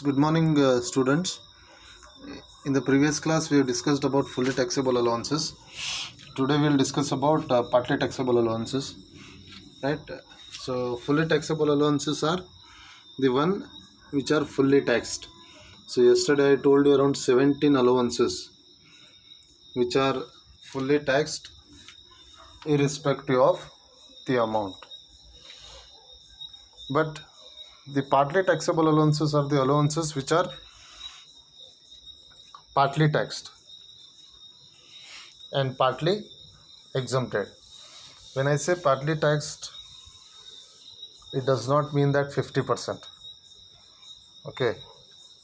Good morning, students. In the previous class, we have discussed about fully taxable allowances. Today, we will discuss about partly taxable allowances. Right? So, fully taxable allowances are the one which are fully taxed. So, yesterday I told you around 17 allowances which are fully taxed irrespective of the amount. But the partly taxable allowances are the allowances which are partly taxed and partly exempted. When I say partly taxed, it does not mean that 50%. Okay,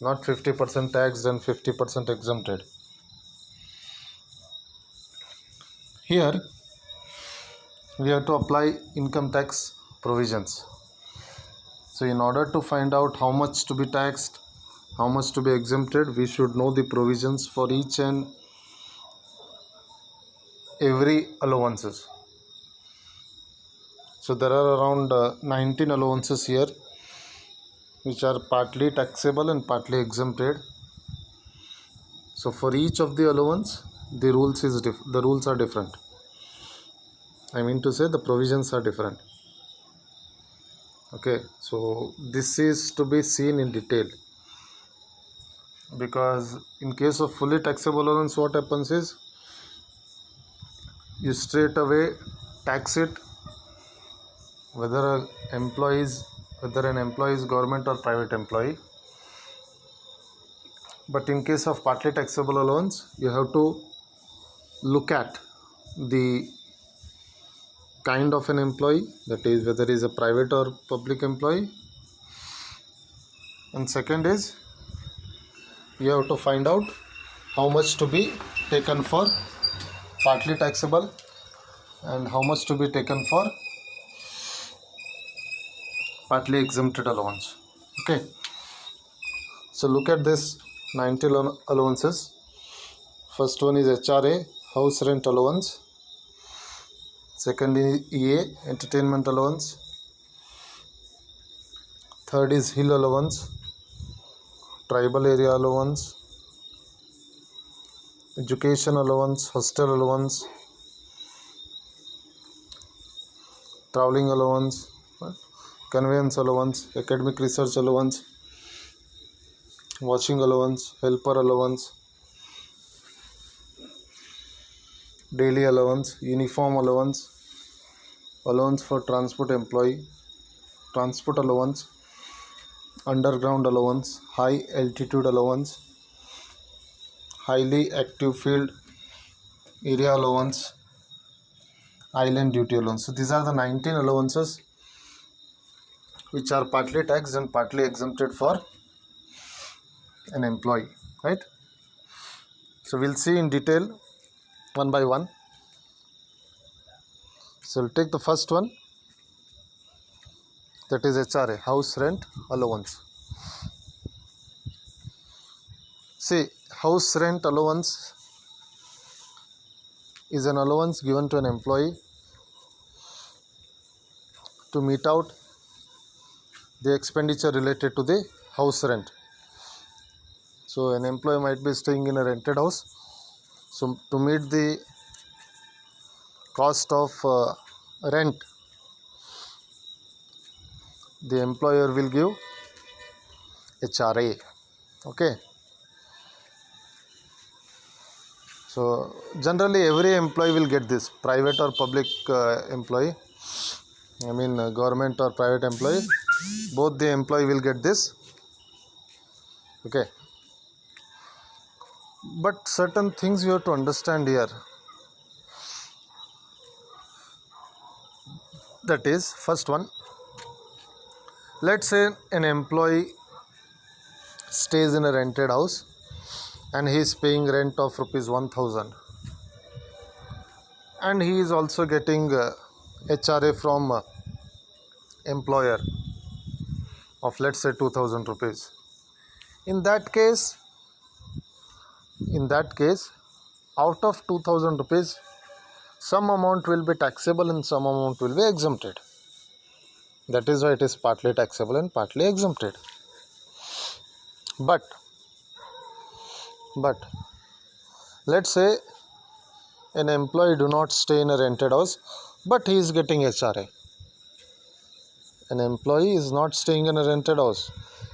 not 50% taxed and 50% exempted. Here, we have to apply income tax provisions. So, in order to find out how much to be taxed, how much to be exempted, we should know the provisions for each and every allowances. So, there are around 19 allowances here which are partly taxable and partly exempted. So, for each of the allowance, the rules are different. I mean to say the provisions are different. Okay, so this is to be seen in detail, because in case of fully taxable allowance, what happens is you straight away tax it whether an employee is government or private employee. But in case of partly taxable allowance, you have to look at the kind of an employee, that is whether he is a private or public employee, and second is you have to find out how much to be taken for partly taxable and how much to be taken for partly exempted allowance. Okay, so look at this 90 allowances. First one is HRA, house rent allowance. Second is EA, entertainment allowance. Third is hill allowance, tribal area allowance, education allowance, hostel allowance, traveling allowance, conveyance allowance, academic research allowance, washing allowance, helper allowance, daily allowance, uniform allowance, allowance for transport employee, transport allowance, underground allowance, high altitude allowance, highly active field area allowance, island duty allowance. So these are the 19 allowances which are partly taxed and partly exempted for an employee, right? So we'll see in detail one by one. So we'll take the first one, that is HRA, house rent allowance. See, house rent allowance is an allowance given to an employee to meet out the expenditure related to the house rent. So an employee might be staying in a rented house. So to meet the cost of rent, the employer will give HRA. Okay. So generally every employee will get this, private or public employee, I mean government or private employee, both the employee will get this. Okay. But certain things you have to understand here. That is, first one, let's say an employee stays in a rented house and he is paying rent of rupees 1000, and he is also getting HRA from employer of, let's say, 2000 rupees. In that case, out of 2000 rupees, some amount will be taxable and some amount will be exempted. That is why it is partly taxable and partly exempted. but let's say an employee do not stay in a rented house, but he is getting HRA. An employee is not staying in a rented house,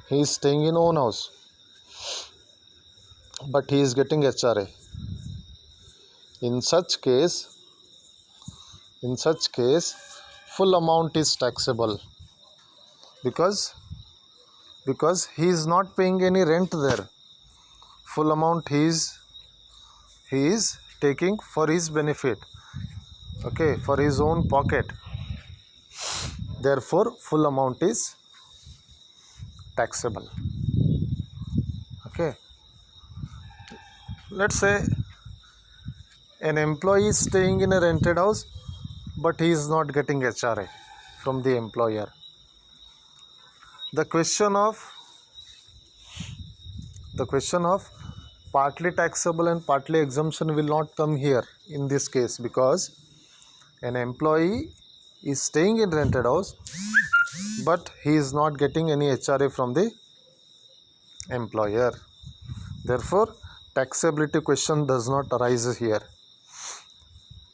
he is staying in own house, but he is getting HRA. In such case, full amount is taxable because he is not paying any rent there. Full amount he is taking for his benefit, okay, for his own pocket. Therefore, full amount is taxable. Okay. Let's say an employee is staying in a rented house, but he is not getting HRA from the employer. The question of partly taxable and partly exemption will not come here in this case, because an employee is staying in rented house, but he is not getting any HRA from the employer. Therefore, taxability question does not arise here.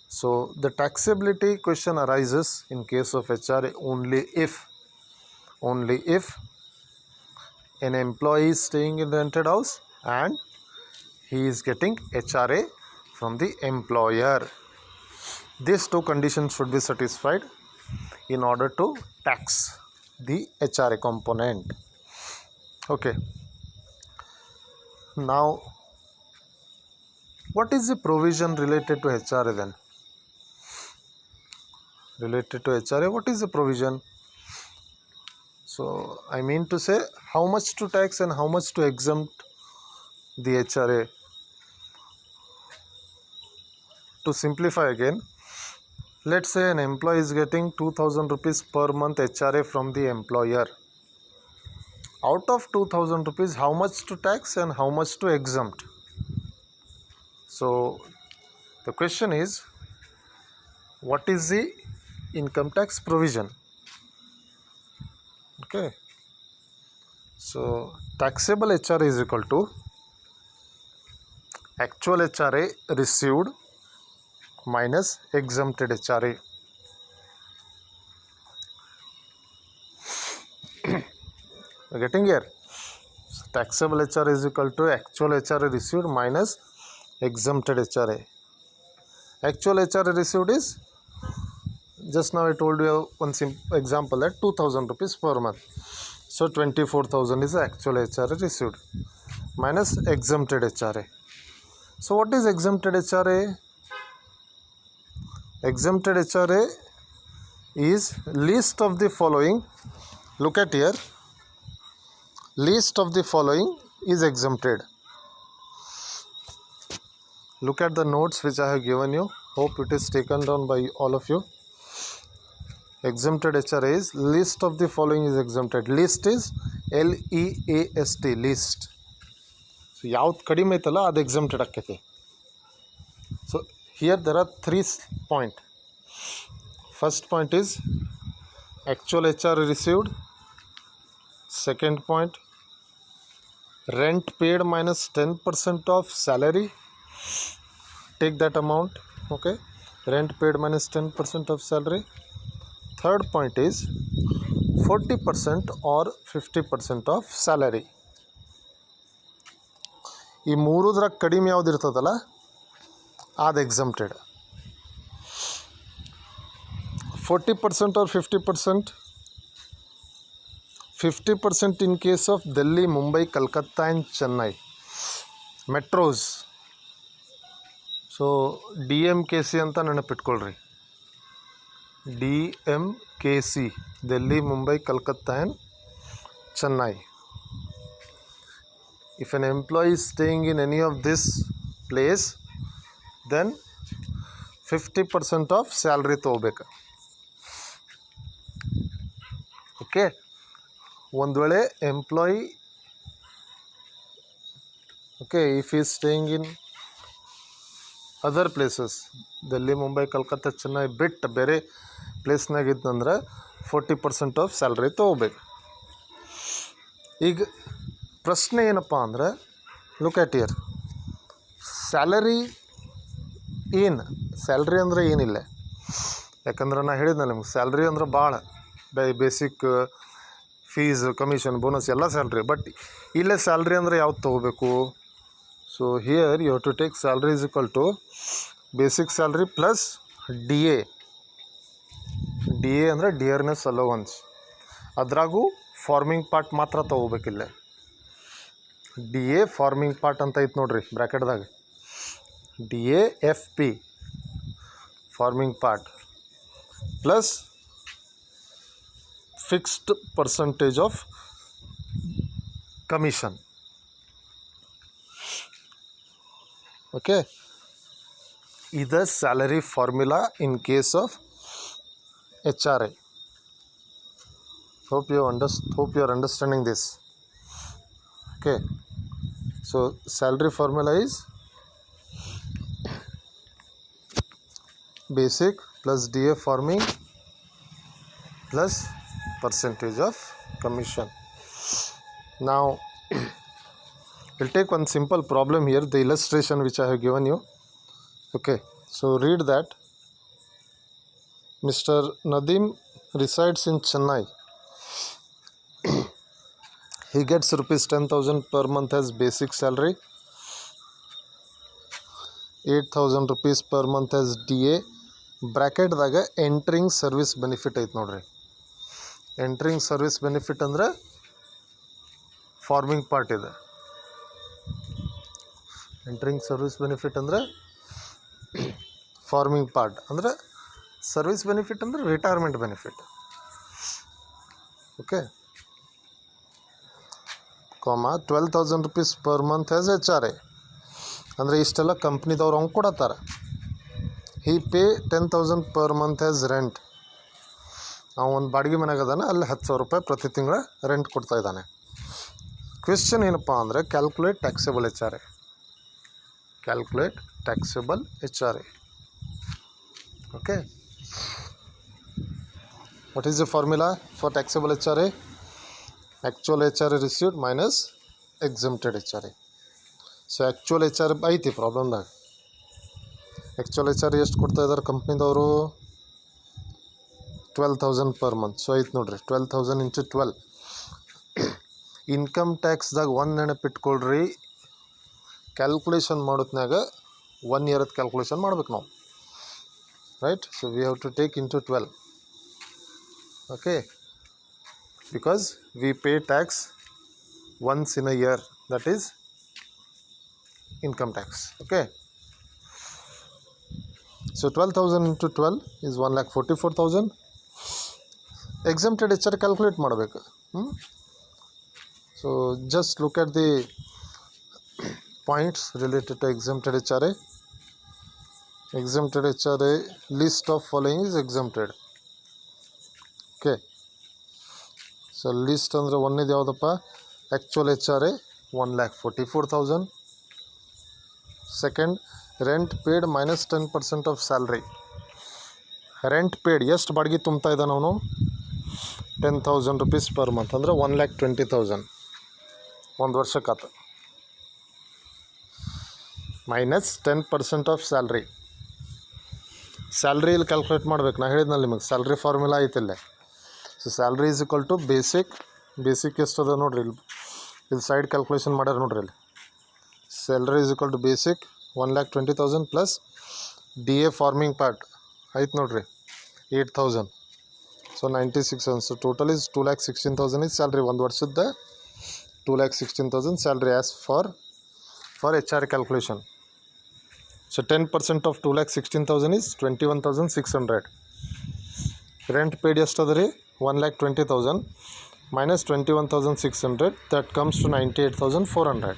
So the taxability question arises in case of HRA only if an employee is staying in rented house and he is getting HRA from the employer. These two conditions should be satisfied in order to tax the HRA component. Okay. Now, what is the provision related to HRA then? Related to HRA, what is the provision? So, I mean to say how much to tax and how much to exempt the HRA. To simplify again, let's say an employee is getting 2000 rupees per month HRA from the employer. Out of 2000 rupees, how much to tax and how much to exempt? So, the question is, what is the income tax provision? Okay. So, taxable HRA is equal to actual HRA received minus exempted HRA. You're getting here? So, taxable HRA is equal to actual HRA received minus exempted HRA. Actual HRA received is, just now I told you one simple example, that 2000 rupees per month. So 24,000 is the actual HRA received minus exempted HRA. So what is exempted HRA? Exempted HRA is list of the following. Look at here. List of the following is exempted. Look at the notes which I have given you. Hope it is taken down by all of you. Exempted HRA is list of the following is exempted. List is LEAST, list. So yaud kadime aitala adu exempted akkete. So here there are 3 points. First point is actual HRA received. Second point, rent paid minus 10% of salary. Take that amount. Okay, rent paid minus 10% of salary. Third point is 40% or 50% of salary. ಈ ಮೂರುದರ ಕಡಿಮೆ ಯಾವ್ದು ಇರ್ತದಲ್ಲ ಅದು exempted. 40% or 50%? 50% in case of Delhi, Mumbai, Kolkata and Chennai metros. So DMKC ಅಂತ ನೆನಪಿಟ್ಕೊಳ್ಳ್ರಿ. DMKC, Delhi, Mumbai, Kolkata and Chennai. If an employee is staying in any of this place, then 50% of salary ತಗೋಬೇಕು. Okay. ಒಂದು ವೇಳೆ employee, okay, if he is staying in other places, Delhi, Mumbai, Kolkata, Chennai ಬಿಟ್ಟು ಬೇರೆ ಪ್ಲೇಸ್ನಾಗ ಇದ್ದಂದ್ರೆ 40% of salary ತೊಗೋಬೇಕು. ಈಗ ಪ್ರಶ್ನೆ ಏನಪ್ಪ ಅಂದರೆ, ಲುಕ್ ಎಟ್ ಇಯರ್, ಸ್ಯಾಲರಿ ಏನು, ಸ್ಯಾಲ್ರಿ ಅಂದರೆ ಏನಿಲ್ಲ. ಯಾಕಂದ್ರೆ ನಾನು ಹೇಳಿದ್ನಲ್ಲ ನಿಮ್ಗೆ, ಸ್ಯಾಲ್ರಿ ಅಂದ್ರೆ ಭಾಳ ಬೇಸಿಕ್ ಫೀಸ್, ಕಮಿಷನ್, ಬೋನಸ್ ಎಲ್ಲ ಸ್ಯಾಲ್ರಿ. ಬಟ್ ಇಲ್ಲೇ ಸ್ಯಾಲ್ರಿ ಅಂದರೆ ಯಾವ್ದು ತೊಗೋಬೇಕು? So here you have to take salary is equal to basic salary plus D A. D A ಅಂದರೆ ಡಿಯರ್ನೆಸ್ ಅಲೋವನ್ಸ್. ಅದ್ರಾಗೂ ಫಾರ್ಮಿಂಗ್ ಪಾರ್ಟ್ ಮಾತ್ರ ತೊಗೋಬೇಕಿಲ್ಲ. ಡಿ ಎ ಫಾರ್ಮಿಂಗ್ ಪಾರ್ಟ್ ಅಂತ ಐತೆ ನೋಡ್ರಿ ಬ್ರ್ಯಾಕೆಟ್ದಾಗ, D A F P forming part plus fixed percentage of commission. Okay, ಇದು salary formula in case of H R I. hope you are understanding this. Okay, so salary formula is basic plus DA forming plus percentage of commission. Now we'll take one simple problem here, the illustration which I have given you. Okay, so read that. Mr. Nadeem resides in Chennai. He gets rupees 10,000 per month as basic salary, 8,000 rupees per month as DA. Bracket ದಾಗ entering service benefit ಐತೆ ನೋಡ್ರಿ. Entering service benefit ಅಂದರೆ forming part ಇದೆ. Entering service benefit ಅಂದರೆ forming part, ಅಂದರೆ service benefit ಅಂದರೆ retirement benefit. Okay, ಕಾಮ 12,000 rupees per month as H R I, ಅಂದರೆ ಇಷ್ಟೆಲ್ಲ ಕಂಪ್ನಿದವ್ರು ಅವ್ನು ಕೊಡತ್ತಾರೆ. He pay 10,000 per month as rent. ನಾವು ಒಂದು ಬಾಡಿಗೆ ಮನೆಗೆ ಅದಾನೆ, ಅಲ್ಲಿ 10,000 ರೂಪಾಯಿ ಪ್ರತಿ ತಿಂಗಳ ರೆಂಟ್ ಕೊಡ್ತಾ ಇದ್ದಾನೆ. ಕ್ವೆಶ್ಚನ್ ಏನಪ್ಪ ಅಂದರೆ, calculate taxable H R I. Calculate taxable H R I. Okay, what is the formula for taxable H R I? actual HR received minus exempted HRA. So actual H R ಐತಿ ಪ್ರಾಬ್ಲಮ್ದಾಗ. Actual H R ಎಷ್ಟು ಕೊಡ್ತಾ ಇದ್ದಾರೆ ಕಂಪ್ನಿದವರು? 12,000 per month. So ಐತೆ ನೋಡ್ರಿ, 12,000 into 12. Income ಟ್ಯಾಕ್ಸ್ದಾಗ ಒಂದು ನೆನಪಿಟ್ಕೊಳ್ರಿ, ಕ್ಯಾಲ್ಕುಲೇಷನ್ ಮಾಡೋತ್ನಾಗ 1 year ಕ್ಯಾಲ್ಕುಲೇಷನ್ ಮಾಡ್ಬೇಕು ನಾವು, right? So we have to take into 12. Okay, because we pay tax once in a year, that is income tax. Okay, so 12,000 into 12 is 1,44,000. exempted HR calculate ಮಾಡಬೇಕು. So just look at the points related to exempted HRA. Exempted HRA, list of following is exempted. Okay, so list ಅಂದರೆ ಒಂದೇದು ಯಾವುದಪ್ಪ? Actual H R A 1,44,000. Second, rent paid minus 10% of salary. Rent paid ಎಷ್ಟು ಬಾಡಿಗೆ ತುಂಬ್ತಾ ಇದ್ದಾನೆ ಅವನು? 10,000 rupees per month, ಅಂದರೆ 1,20,000 ಒಂದು ವರ್ಷಕ್ಕಾತ. Minus 10% of salary. ಸ್ಯಾಲ್ರಿ ಇಲ್ಲಿ ಕ್ಯಾಲ್ಕುಲೇಟ್ ಮಾಡ್ಬೇಕು. ನಾನು ಹೇಳಿದ್ನಲ್ಲ ನಿಮಗೆ, ಸ್ಯಾಲ್ರಿ ಫಾರ್ಮುಲಾ ಐತಿಲ್ಲ. So salary is equal to basic ಎಷ್ಟು ಅದ ನೋಡ್ರಿ, ಇಲ್ಲಿ ಸೈಡ್ ಕ್ಯಾಲ್ಕುಲೇಷನ್ ಮಾಡ್ಯಾರ ನೋಡ್ರಿ. ಇಲ್ಲಿ salary is equal to basic 1,20,000 plus D A forming part ಐತೆ ನೋಡ್ರಿ 8,000. So 96,000. So total is 2,16,000 is salary. ಒಂದು ವರ್ಷದ 2,16,000 salary as for H R calculation. So 10% of 2,16,000 is 21,600. Rent paid ಎಷ್ಟು ಅದ ರೀ? 1,20,000 minus 21,600, that comes to 98,400.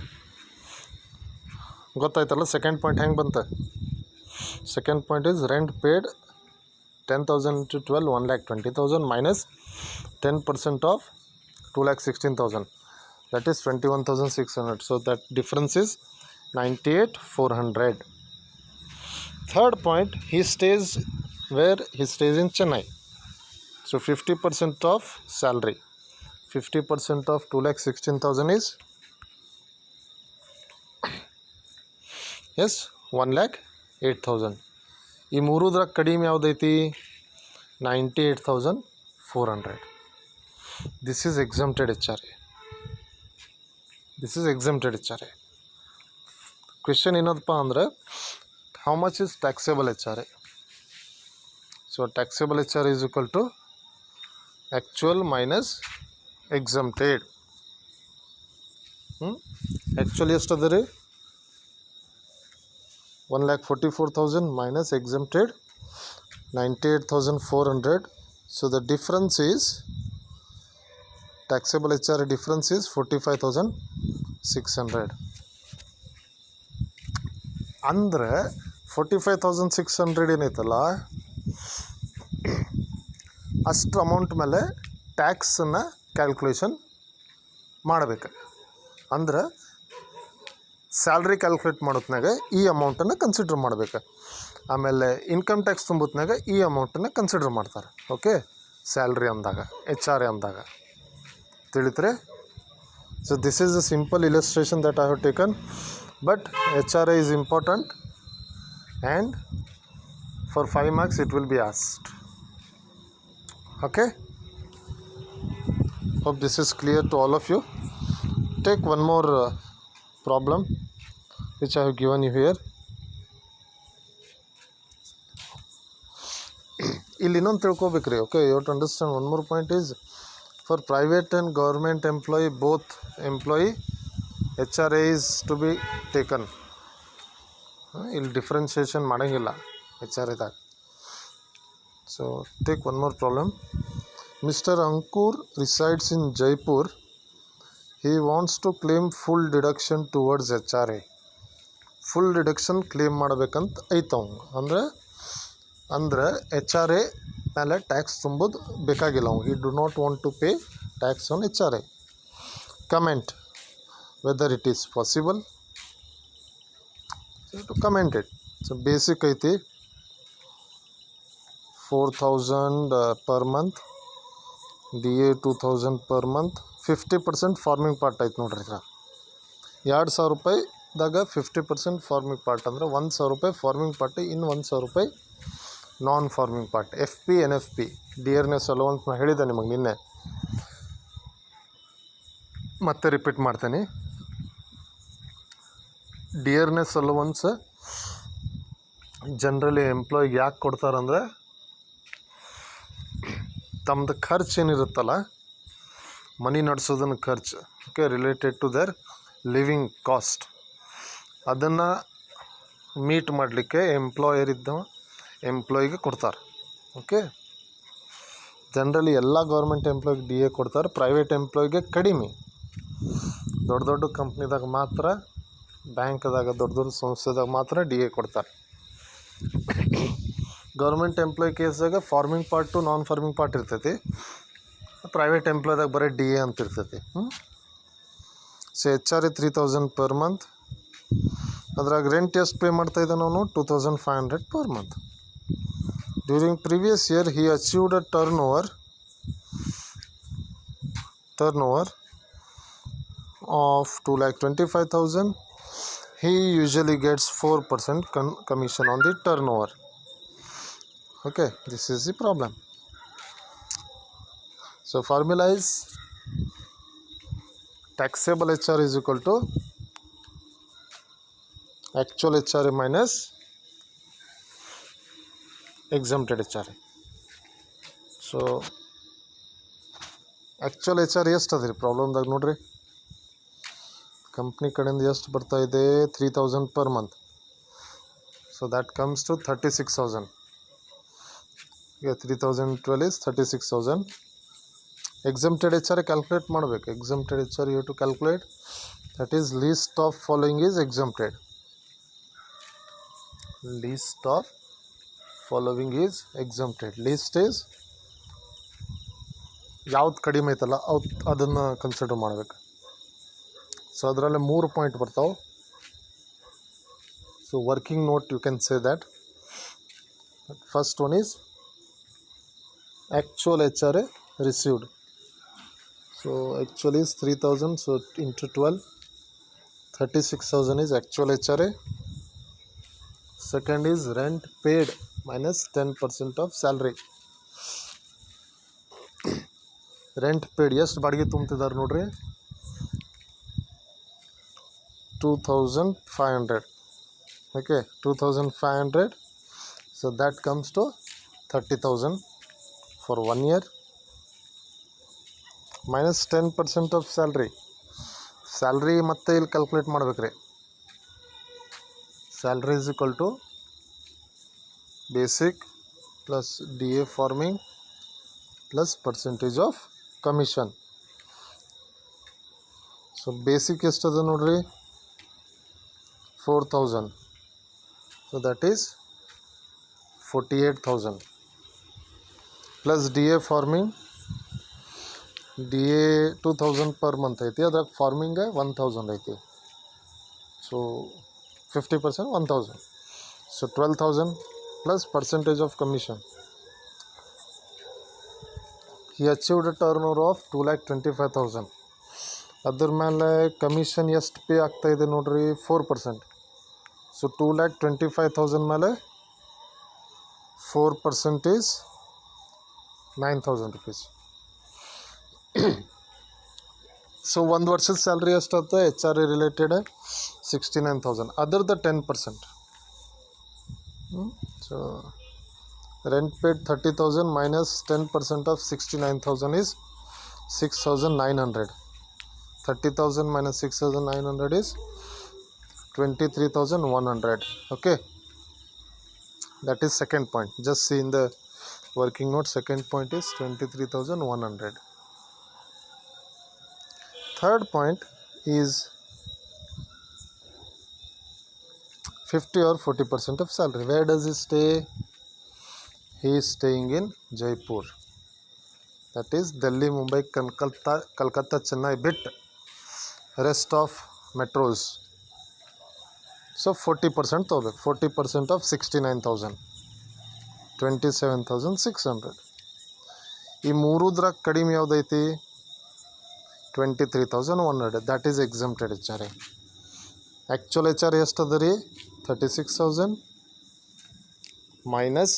ಗೊತ್ತಾಯ್ತಲ್ಲ second point ಹೆಂಗೆ ಬಂತ? Second point is rent paid 10,000 into 12, 1,20,000 minus 10% of 2,16,000, that is 21,600. So that difference is 98,400. Third point, he stays where? He stays in Chennai. So 50% of salary, 50% of 2,16,000 is is 1,08,000. ಈ ಮೂರುದ್ರಾಗ ಕಡಿಮೆ ಯಾವುದೈತಿ 98,400. This is exempted HRA. Question ಏನದಪ್ಪ ಅಂದ್ರೆ how much is taxable HRA. So taxable HRA is equal to actual minus exempted. Actually ಎಷ್ಟು ಅದ ರೀ 1,44,000 minus exempted 98,400. So the difference is taxable HRA difference is 45,600. ಅಂದರೆ 45,600 ಏನೈತಲ್ಲ ಅಷ್ಟು ಅಮೌಂಟ್ ಮೇಲೆ ಟ್ಯಾಕ್ಸನ್ನು calculation ಮಾಡಬೇಕು. ಅಂದ್ರೆ ಸ್ಯಾಲ್ರಿ ಕ್ಯಾಲ್ಕುಲೇಟ್ ಮಾಡೋತ್ನಾಗ ಈ ಅಮೌಂಟನ್ನು ಕನ್ಸಿಡರ್ ಮಾಡಬೇಕು. ಆಮೇಲೆ ಇನ್ಕಮ್ ಟ್ಯಾಕ್ಸ್ ತುಂಬೋತ್ನಾಗ ಈ ಅಮೌಂಟನ್ನು ಕನ್ಸಿಡರ್ ಮಾಡ್ತಾರೆ. ಓಕೆ, ಸ್ಯಾಲ್ರಿ ಅಂದಾಗ HRA ಅಂದಾಗ ತಿಳಿತ್ರೆ. So this is a simple illustration that I have taken, but HRA is important and for 5 marks it will be asked. Okay, hope this is clear to all of you. Take one more problem which I have given you here. ಇಲ್ಲಿ ಇನ್ನೊಂದು ತಿಳ್ಕೊಬೇಕ್ರಿ. Okay, you have to understand one more point is for private and government employee both employee HRA is to be taken. ಇಲ್ಲಿ differentiation ಮಾಡೋಂಗಿಲ್ಲ HRAದಾಗ. So take one more problem. Mister Ankur resides in Jaipur. He wants to claim full deduction towards HRA. Full deduction claim ಮಾಡಬೇಕಂತ ಐತವಂಗೆ. ಅಂದ್ರೆ HRA ಮೇಲೆ tax ತುಂಬೋದು ಬೇಕಾಗಿಲ್ಲ ಅವ್ನು. He do not want to pay tax on HRA. Comment whether it is possible. So to comment it. So basic ಐತಿ 4,000 per month, DA 2,000 per month. 50% farming part ಐತೆ ನೋಡ್ರಿ. ಇದ್ರ 2,000 ರೂಪಾಯಿದಾಗ 50% ಫಾರ್ಮಿಂಗ್ ಪಾರ್ಟ್ ಅಂದ್ರೆ 1,000 ರೂಪಾಯಿ ಫಾರ್ಮಿಂಗ್ ಪಾರ್ಟ್, ಇನ್ನು 1,000 ರೂಪಾಯಿ non forming part. FP NFP dearness allowance ನಾನು ಹೇಳಿದ್ದೆ ನಿಮಗೆ ನಿನ್ನೆ, ಮತ್ತೆ ರಿಪೀಟ್ ಮಾಡ್ತೀನಿ. ಡಿಯರ್ನೆಸ್ ಅಲೋವೆನ್ಸ್ ಜನರಲಿ ಎಂಪ್ಲಾಯಿಗೆ ಯಾಕೆ ಕೊಡ್ತಾರಂದ್ರೆ ತಮ್ಮದು ಖರ್ಚು ಏನಿರುತ್ತಲ್ಲ, ಮನಿ ನಡೆಸೋದನ್ನು ಖರ್ಚು, okay, related to their living cost, ಅದನ್ನು ಮೀಟ್ ಮಾಡಲಿಕ್ಕೆ ಎಂಪ್ಲಾಯರ್ ಇದ್ದವ ಎಂಪ್ಲಾಯಿಗೆ ಕೊಡ್ತಾರೆ. ಓಕೆ, ಜನರಲಿ ಎಲ್ಲ ಗೌರ್ಮೆಂಟ್ ಎಂಪ್ಲಾಯಿಗೆ DA ಕೊಡ್ತಾರೆ, ಪ್ರೈವೇಟ್ ಎಂಪ್ಲಾಯಿಗೆ ಕಡಿಮೆ. ದೊಡ್ಡ ದೊಡ್ಡ ಕಂಪ್ನಿದಾಗ ಮಾತ್ರ, ಬ್ಯಾಂಕ್ದಾಗ ದೊಡ್ಡ ದೊಡ್ಡ ಸಂಸ್ಥೆದಾಗ ಮಾತ್ರ DA ಕೊಡ್ತಾರೆ. ಗೌರ್ಮೆಂಟ್ ಎಂಪ್ಲಾಯಿ ಕೇಸ್ದಾಗ ಫಾರ್ಮಿಂಗ್ ಪಾರ್ಟು ನಾನ್ ಫಾರ್ಮಿಂಗ್ ಪಾರ್ಟ್ ಇರ್ತೈತಿ. ಪ್ರೈವೇಟ್ ಎಂಪ್ಲಾಯ್ದಾಗ ಬರೀ DA ಅಂತ ಇರ್ತೈತಿ. So HRA 3,000 per month. ಅದ್ರಾಗ ರೆಂಟ್ ಎಷ್ಟು ಪೇ ಮಾಡ್ತಾಯಿದ್ದ ನಾವು 2,500 per month. During previous year he achieved a turn over of 2,25,000. he usually gets 4% commission on the turnover. Okay, this is the problem. So formula is taxable HRA is equal to actual HRA minus exempted HRA. So actual HRA ಎಷ್ಟು ಅದ ರೀ ಪ್ರಾಬ್ಲಮ್ದಾಗ ನೋಡ್ರಿ. Company ಕಡೆಯಿಂದ ಎಷ್ಟು ಬರ್ತಾ ಇದೆ 3,000 per month. So that comes to 36,000. Yeah, 3,012 is 36,000. Exempted HRA calculate ಮಾಡಬೇಕು. Exempted HRA you have to calculate. That is list of following is exempted. List of following is exempted. List is ಯಾವ್ದು ಕಡಿಮೆ ಐತಲ್ಲ ಅದನ್ನು consider ಮಾಡಬೇಕು. So ಅದರಲ್ಲಿ 3 point ಬರ್ತಾವೆ. So working note you can say that. First one is actual HRA received. So actually is 3,000, so into 12, 36,000 is actual HRA. second is rent paid minus 10% of salary. Rent paid ಎಷ್ಟು ಬಾಡಿಗೆ ತುಂಬ್ತಿದ್ದಾರೆ ನೋಡ್ರಿ, 2500. Okay, 2500. So that comes to 30,000 for 1 year minus 10% of salary. Salary ಮತ್ತೆ ಇಲ್ಲಿ calculate ಮಾಡ್ಬೇಕ್ರಿ. Salary is equal to basic plus DA forming plus percentage of commission. So basic ಎಷ್ಟದ ನೋಡ್ರಿ, 4,000. So that is 48,000 plus DA forming. DA 2,000 per month ಐತಿ, ಅದ್ರಾಗ farming 1,000 ಐತಿ. So 50% 1,000. So 12,000 plus percentage of commission. He achieved a turnover of 2,25,000. ಅದ್ರ ಮೇಲೆ commission ಎಷ್ಟು pay ಆಗ್ತಾ ಇದೆ ನೋಡ್ರಿ, 4%. ಸೊ 2,25,000 ಮೇಲೆ 4% is 9,000 rupees. ಸೊ ಒಂದು ವರ್ಷದ ಸ್ಯಾಲ್ರಿ ಎಷ್ಟಾಗ್ತದೆ, HR related 69,000. ಅದರ್ದ 10%. So rent paid 30,000 minus 10% of 69,000 is 6,900. 30,000 minus 6,900 is 23,100. Okay, that is second point. Just see in the working note, second point is 23,100. Third point is 50 or 40% of salary. Where does he stay? He is staying in Jaipur. That is Delhi, Mumbai, Kolkata, Chennai bit, rest of metros. So 40% ತಗೋಬೇಕು. 40% of 69,000, 27,600. ಈ ಮೂರುದ್ರಾಗ ಕಡಿಮೆ ಯಾವುದೈತಿ, 23,100. That is exempted HR. Actual HR ಎಷ್ಟು ಅದ ರೀ, 36,000 minus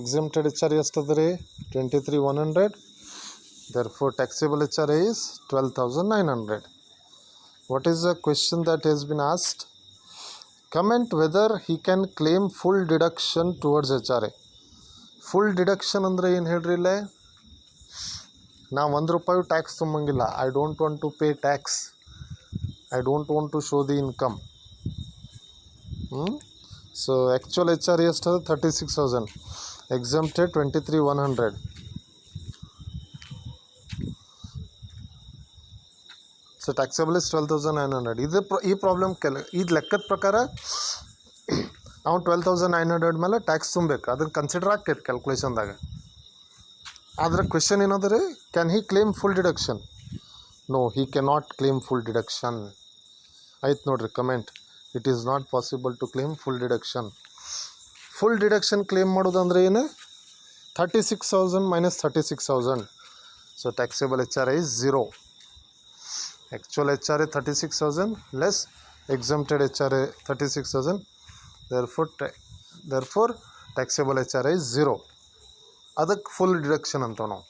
exempted HR ಎಷ್ಟು ಅದ ರೀ, 23,100. Therefore taxable HR is 12,900. What is the question that has been asked? Comment whether he can claim full deduction towards HRA. Full deduction ಅಂದರೆ ಏನು ಹೇಳ್ರಿ, ಇಲ್ಲೇ ನಾವು ₹1 ಟ್ಯಾಕ್ಸ್ ತುಂಬಂಗಿಲ್ಲ. I don't want to pay tax, I don't want to show the income. So actual HR ಎಷ್ಟದ, 36,000, exempted 23,100. So taxable is 12,900. ಈ problem ಇದು ಲೆಕ್ಕದ ಪ್ರಕಾರ ನಾವು 12,900 ಮೇಲೆ ಟ್ಯಾಕ್ಸ್ ತುಂಬಬೇಕು. ಅದನ್ನು ಕನ್ಸಿಡರ್ ಆಗ್ತೈತೆ ಕ್ಯಾಲ್ಕುಲೇಷನ್ದಾಗ. ಆದರೆ ಕ್ವೆಶನ್ ಏನದ ರೀ, can he claim full deduction? No, he cannot claim full deduction. ಆಯ್ತು ನೋಡ್ರಿ comment, it is not possible to claim full deduction. Full deduction claim ಮಾಡೋದಂದ್ರೆ ಏನು, 36,000 minus 36,000. So taxable HR is 0. Actual HR 36,000 less exempted HR 36,000. Therefore taxable HR is 0. ಅದಕ್ಕೆ full deduction ಅಂತ ನಾವು.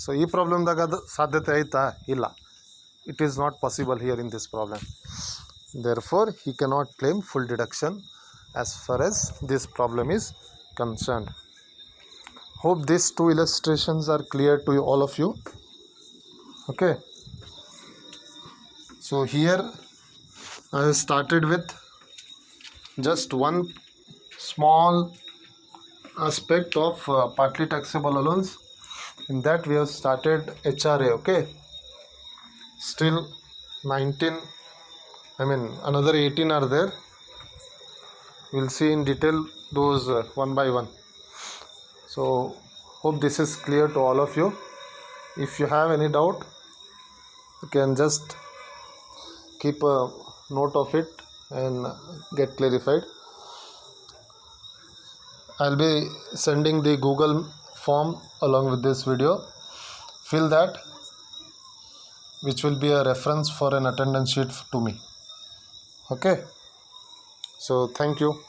So ಈ ಪ್ರಾಬ್ಲಮ್ದಾಗ ಅದು ಸಾಧ್ಯತೆ ಐತಾ, ಇಲ್ಲ. It is not possible here in this problem. Therefore he cannot claim full deduction as far as this problem is concerned. Hope these two illustrations are clear to all of you. Okay, so here I have started with just one small aspect of partly taxable allowance. In that we have started HRA. Okay, still 19, another 18 are there. We'll see in detail those one by one. So hope this is clear to all of you. If you have any doubt, you can just keep a note of it and get clarified. I'll be sending the Google form along with this video. Fill that, which will be a reference for an attendance sheet to me. Okay. So thank you.